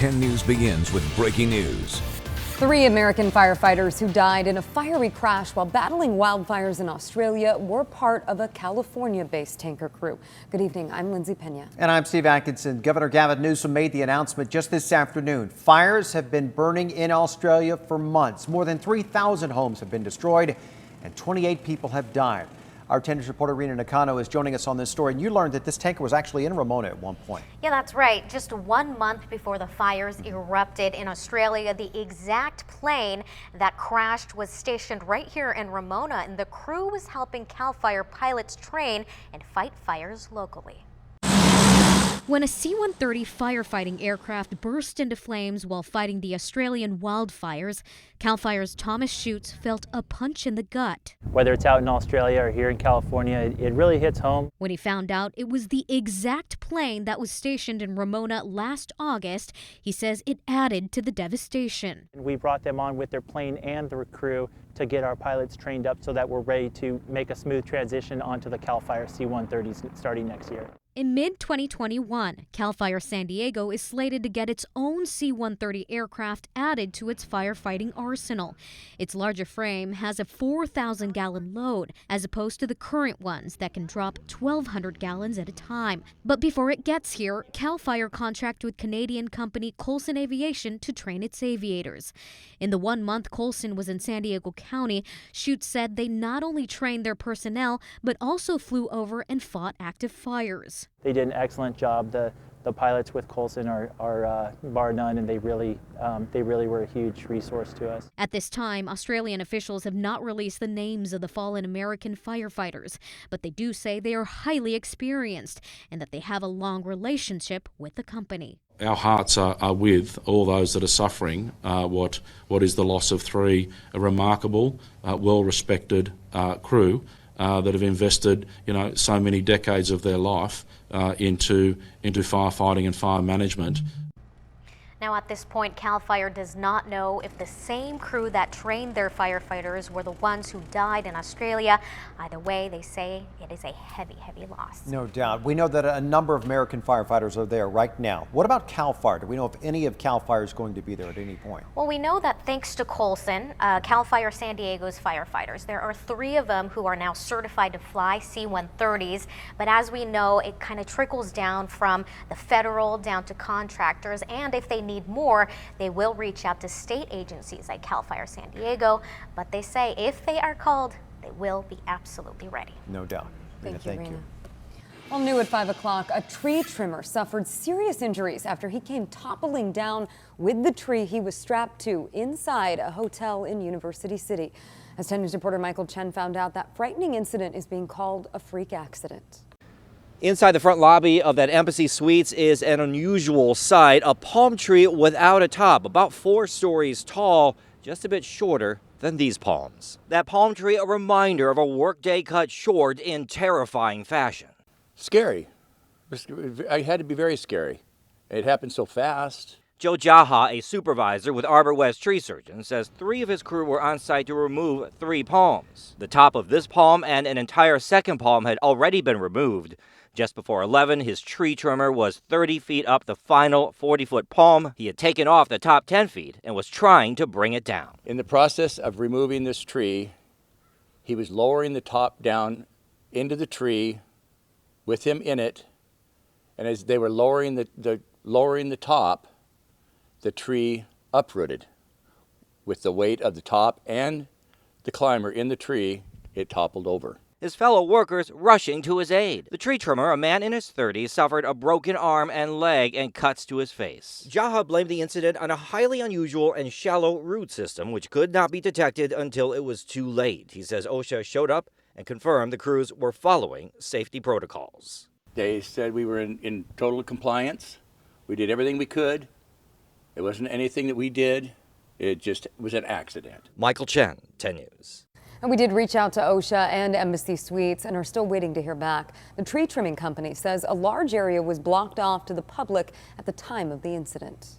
10 News begins with breaking news. 3 American firefighters who died in a fiery crash while battling wildfires in Australia were part of a California-based tanker crew. Good evening, I'm Lindsay Pena. And I'm Steve Atkinson. Governor Gavin Newsom made the announcement just this afternoon. Fires have been burning in Australia for months. More than 3,000 homes have been destroyed and 28 people have died. Our 10 News reporter Rena Nakano is joining us on this story. And you learned that this tanker was actually in Ramona at one point. Yeah, that's right. Just 1 month before the fires erupted in Australia, the exact plane that crashed was stationed right here in Ramona, and the crew was helping CAL FIRE pilots train and fight fires locally. When a C-130 firefighting aircraft burst into flames while fighting the Australian wildfires, CAL FIRE's Thomas Schutz felt a punch in the gut. Whether it's out in Australia or here in California, it really hits home. When he found out it was the exact plane that was stationed in Ramona last August, he says it added to the devastation. We brought them on with their plane and their crew to get our pilots trained up so that we're ready to make a smooth transition onto the CAL FIRE C-130s starting next year. In mid-2021, CAL FIRE San Diego is slated to get its own C-130 aircraft added to its firefighting arsenal. Its larger frame has a 4,000-gallon load, as opposed to the current ones that can drop 1,200 gallons at a time. But before it gets here, CAL FIRE contracted with Canadian company Colson Aviation to train its aviators. In the 1 month Colson was in San Diego County, Schutz said they not only trained their personnel, but also flew over and fought active fires. They did an excellent job. The pilots with Colson are bar none, and they really were a huge resource to us. At this time, Australian officials have not released the names of the fallen American firefighters, but they do say they are highly experienced and that they have a long relationship with the company. Our hearts are with all those that are suffering what is the loss of 3 remarkable, well-respected crew that have invested, so many decades of their life into firefighting and fire management. Now, at this point, CAL FIRE does not know if the same crew that trained their firefighters were the ones who died in Australia. Either way, they say it is a heavy, heavy loss. No doubt. We know that a number of American firefighters are there right now. What about CAL FIRE? Do we know if any of CAL FIRE is going to be there at any point? Well, we know that thanks to Colson, CAL FIRE San Diego's firefighters, there are 3 of them who are now certified to fly C-130s. But as we know, it kind of trickles down from the federal down to contractors, and if they need more, they will reach out to state agencies like CAL FIRE San Diego, but they say if they are called, they will be absolutely ready. No doubt. Rena, thank you. Well, new at 5 o'clock, a tree trimmer suffered serious injuries after he came toppling down with the tree he was strapped to inside a hotel in University City. As 10 News reporter Michael Chen found out, that frightening incident is being called a freak accident. Inside the front lobby of that Embassy Suites is an unusual sight, a palm tree without a top, about 4 stories tall, just a bit shorter than these palms. That palm tree, a reminder of a workday cut short in terrifying fashion. Scary. It had to be very scary. It happened so fast. Joe Jaha, a supervisor with Arbor West Tree Surgeons, says 3 of his crew were on site to remove 3 palms. The top of this palm and an entire second palm had already been removed. Just before 11, his tree trimmer was 30 feet up the final 40-foot palm. He had taken off the top 10 feet and was trying to bring it down. In the process of removing this tree, he was lowering the top down into the tree with him in it, and as they were lowering the top, the tree uprooted. With the weight of the top and the climber in the tree, it toppled over. His fellow workers rushing to his aid. The tree trimmer, a man in his 30s, suffered a broken arm and leg and cuts to his face. Jaha blamed the incident on a highly unusual and shallow root system, which could not be detected until it was too late. He says OSHA showed up and confirmed the crews were following safety protocols. They said we were in total compliance. We did everything we could. It wasn't anything that we did. It just was an accident. Michael Chen, 10 News. And we did reach out to OSHA and Embassy Suites and are still waiting to hear back. The tree trimming company says a large area was blocked off to the public at the time of the incident.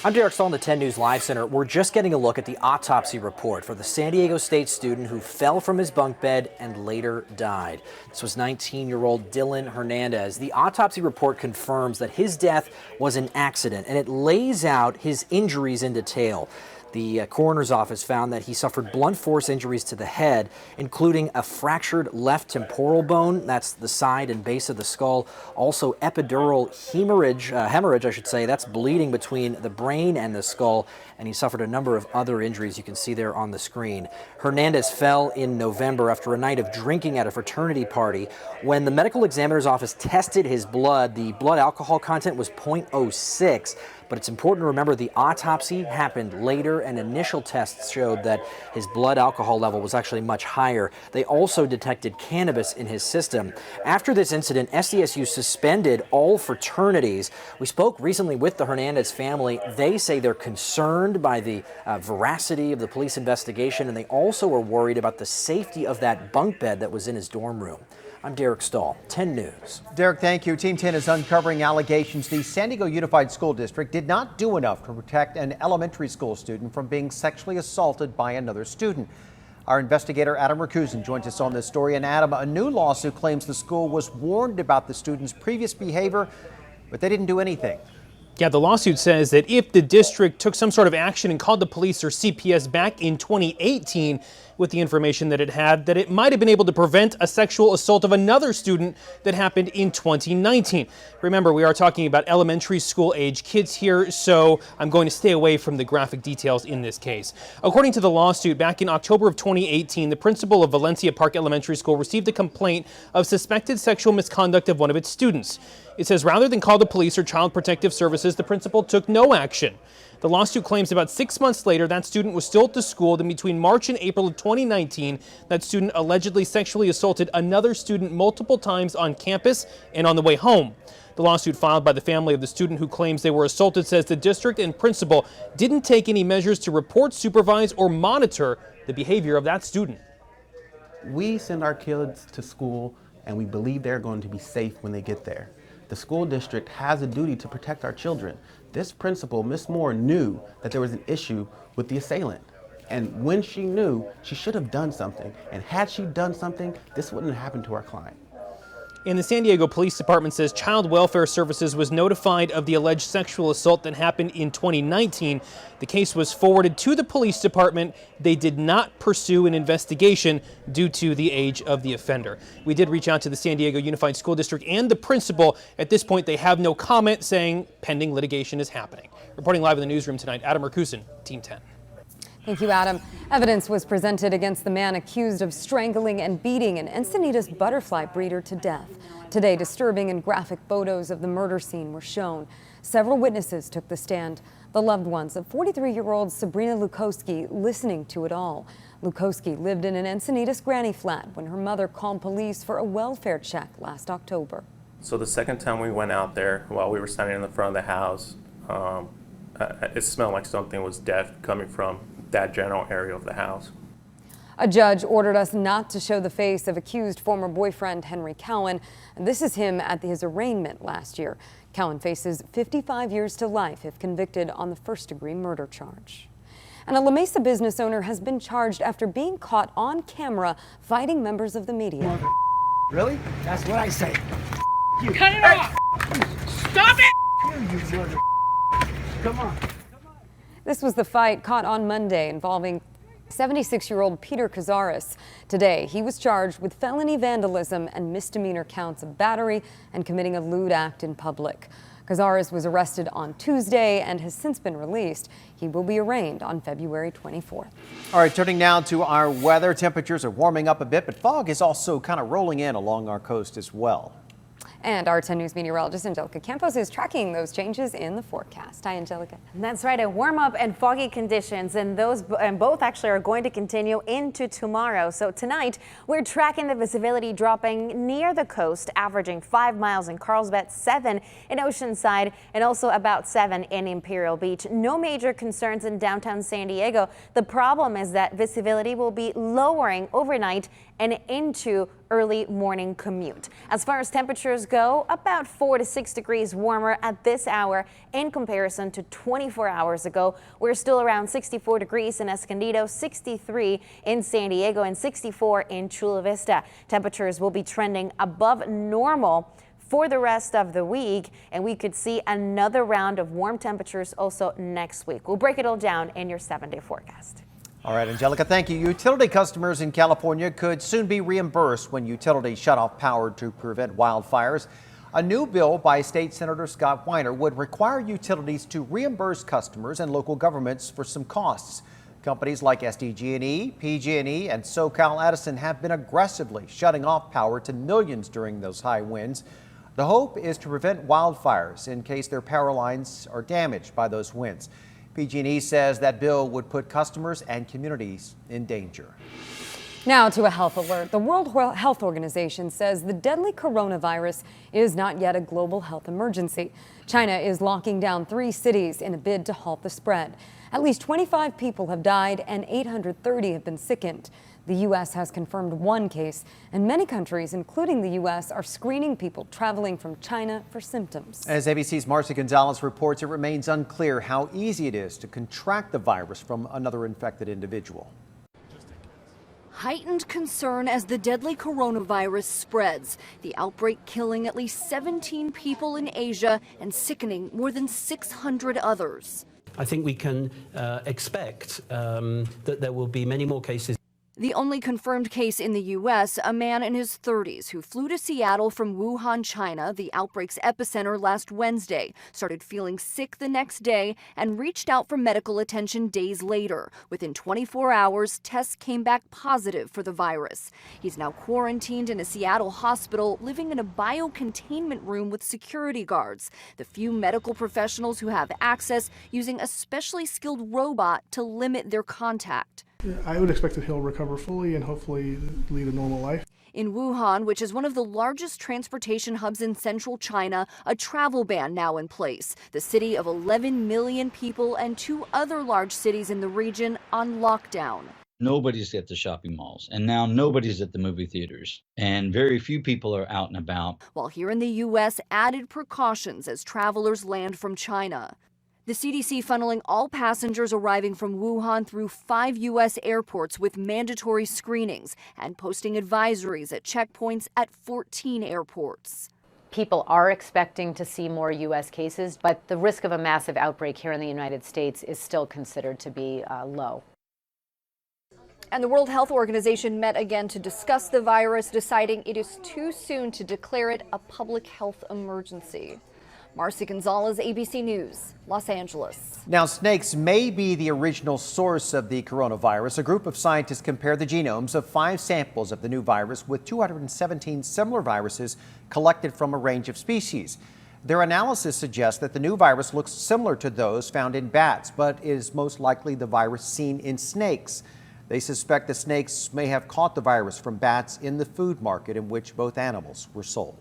I'm Derek Stahl in the 10 News Live Center. We're just getting a look at the autopsy report for the San Diego State student who fell from his bunk bed and later died. This was 19-year-old Dylan Hernandez. The autopsy report confirms that his death was an accident, and it lays out his injuries in detail. The coroner's office found that he suffered blunt force injuries to the head, including a fractured left temporal bone, that's the side and base of the skull, also epidural hemorrhage, that's bleeding between the brain and the skull, and he suffered a number of other injuries you can see there on the screen. Hernandez fell in November after a night of drinking at a fraternity party. When the medical examiner's office tested his blood, the blood alcohol content was 0.06. But it's important to remember the autopsy happened later, and initial tests showed that his blood alcohol level was actually much higher. They also detected cannabis in his system. After this incident, SDSU suspended all fraternities. We spoke recently with the Hernandez family. They say they're concerned by the veracity of the police investigation, and they also are worried about the safety of that bunk bed that was in his dorm room. I'm Derek Stahl, 10 News. Derek, thank you. Team 10 is uncovering allegations the San Diego Unified School District did not do enough to protect an elementary school student from being sexually assaulted by another student. Our investigator Adam Rakusin joins us on this story. And Adam, a new lawsuit claims the school was warned about the student's previous behavior, but they didn't do anything. Yeah, the lawsuit says that if the district took some sort of action and called the police or CPS back in 2018 with the information that it had, that it might have been able to prevent a sexual assault of another student that happened in 2019. Remember, we are talking about elementary school age kids here, so I'm going to stay away from the graphic details in this case. According to the lawsuit, back in October of 2018, the principal of Valencia Park Elementary School received a complaint of suspected sexual misconduct of one of its students. It says rather than call the police or Child Protective Services, the principal took no action. The lawsuit claims about 6 months later, that student was still at the school. Then between March and April of 2019, that student allegedly sexually assaulted another student multiple times on campus and on the way home. The lawsuit filed by the family of the student who claims they were assaulted says the district and principal didn't take any measures to report, supervise, or monitor the behavior of that student. We send our kids to school and we believe they're going to be safe when they get there. The school district has a duty to protect our children. This principal, Miss Moore, knew that there was an issue with the assailant. And when she knew, she should have done something. And had she done something, this wouldn't have happened to our client. And the San Diego Police Department says Child Welfare Services was notified of the alleged sexual assault that happened in 2019. The case was forwarded to the police department. They did not pursue an investigation due to the age of the offender. We did reach out to the San Diego Unified School District and the principal. At this point, they have no comment, saying pending litigation is happening. Reporting live in the newsroom tonight, Adam Rakusin, Team 10. Thank you, Adam. Evidence was presented against the man accused of strangling and beating an Encinitas butterfly breeder to death. Today, disturbing and graphic photos of the murder scene were shown. Several witnesses took the stand. The loved ones of 43-year-old Sabrina Lukowski listening to it all. Lukowski lived in an Encinitas granny flat when her mother called police for a welfare check last October. So the second time we went out there, while we were standing in the front of the house, it smelled like something was dead coming from that general area of the house. A judge ordered us not to show the face of accused former boyfriend Henry Cowan. And this is him at his arraignment last year. Cowan faces 55 years to life if convicted on the first-degree murder charge. And a La Mesa business owner has been charged after being caught on camera fighting members of the media. Really? That's what I say. You. Cut it off! Stop it! Come on. This was the fight caught on Monday involving 76-year-old Peter Cazares. Today, he was charged with felony vandalism and misdemeanor counts of battery and committing a lewd act in public. Cazares was arrested on Tuesday and has since been released. He will be arraigned on February 24th. All right, turning now to our weather. Temperatures are warming up a bit, but fog is also kind of rolling in along our coast as well. And our 10 News meteorologist Angelica Campos is tracking those changes in the forecast. Hi, Angelica. That's right, a warm up and foggy conditions, and both actually are going to continue into tomorrow. So tonight, we're tracking the visibility dropping near the coast, averaging 5 miles in Carlsbad, 7 in Oceanside, and also about 7 in Imperial Beach. No major concerns in downtown San Diego. The problem is that visibility will be lowering overnight and into early morning commute. As far as temperatures go, about 4 to 6 degrees warmer at this hour in comparison to 24 hours ago. We're still around 64 degrees in Escondido, 63 in San Diego, and 64 in Chula Vista. Temperatures will be trending above normal for the rest of the week, and we could see another round of warm temperatures also next week. We'll break it all down in your 7-day forecast. All right, Angelica, thank you. Utility customers in California could soon be reimbursed when utilities shut off power to prevent wildfires. A new bill by State Senator Scott Weiner would require utilities to reimburse customers and local governments for some costs. Companies like SDG&E, PG&E, and SoCal Edison have been aggressively shutting off power to millions during those high winds. The hope is to prevent wildfires in case their power lines are damaged by those winds. PG&E says that bill would put customers and communities in danger. Now to a health alert. The World Health Organization says the deadly coronavirus is not yet a global health emergency. China is locking down 3 cities in a bid to halt the spread. At least 25 people have died and 830 have been sickened. The U.S. has confirmed 1 case, and many countries, including the U.S., are screening people traveling from China for symptoms. As ABC's Marcy Gonzalez reports, it remains unclear how easy it is to contract the virus from another infected individual. Heightened concern as the deadly coronavirus spreads. The outbreak killing at least 17 people in Asia and sickening more than 600 others. I think we can expect that there will be many more cases. The only confirmed case in the U.S., a man in his 30s who flew to Seattle from Wuhan, China, the outbreak's epicenter, last Wednesday, started feeling sick the next day and reached out for medical attention days later. Within 24 hours, tests came back positive for the virus. He's now quarantined in a Seattle hospital, living in a biocontainment room with security guards. The few medical professionals who have access using a specially skilled robot to limit their contact. I would expect that he'll recover fully and hopefully lead a normal life. In Wuhan, which is one of the largest transportation hubs in central China, a travel ban now in place. The city of 11 million people and 2 other large cities in the region on lockdown. Nobody's at the shopping malls, and now nobody's at the movie theaters, and very few people are out and about. While here in the U.S., added precautions as travelers land from China. The CDC funneling all passengers arriving from Wuhan through 5 U.S. airports with mandatory screenings and posting advisories at checkpoints at 14 airports. People are expecting to see more U.S. cases, but the risk of a massive outbreak here in the United States is still considered to be low. And the World Health Organization met again to discuss the virus, deciding it is too soon to declare it a public health emergency. Marcy Gonzalez, ABC News, Los Angeles. Now, snakes may be the original source of the coronavirus. A group of scientists compared the genomes of 5 samples of the new virus with 217 similar viruses collected from a range of species. Their analysis suggests that the new virus looks similar to those found in bats, but is most likely the virus seen in snakes. They suspect the snakes may have caught the virus from bats in the food market in which both animals were sold.